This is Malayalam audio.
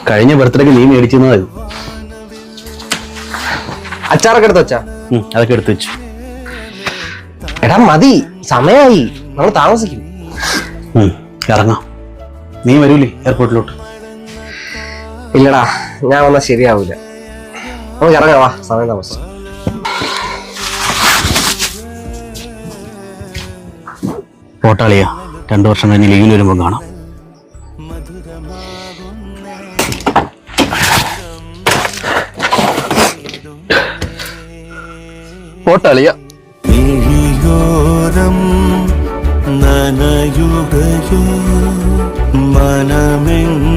കഴിഞ്ഞ ബർത്ത്ഡേക്ക് നീ മേടിച്ചിരുന്നത്. അച്ചാറൊക്കെ എടുത്ത് വെച്ചാ? അതൊക്കെ എടുത്തു വെച്ചു. എടാ മതി, സമയമായി, നമ്മൾ താമസിക്കും. ഇറങ്ങാം. നീ വരൂലേ എയർപോർട്ടിലോട്ട്? ഇല്ലടാ, ഞാൻ വന്നാൽ ശരിയാവൂല. നമുക്ക് ഇറങ്ങാം, വാ, സമയം താമസിച്ചു. പോട്ടാളിയാ, 2 വർഷം കഴിഞ്ഞ് ലീവിൽ വരുമ്പോൾ കാണാം. പോട്ടാളിയ നനയുടയോ മനമെങ്ങ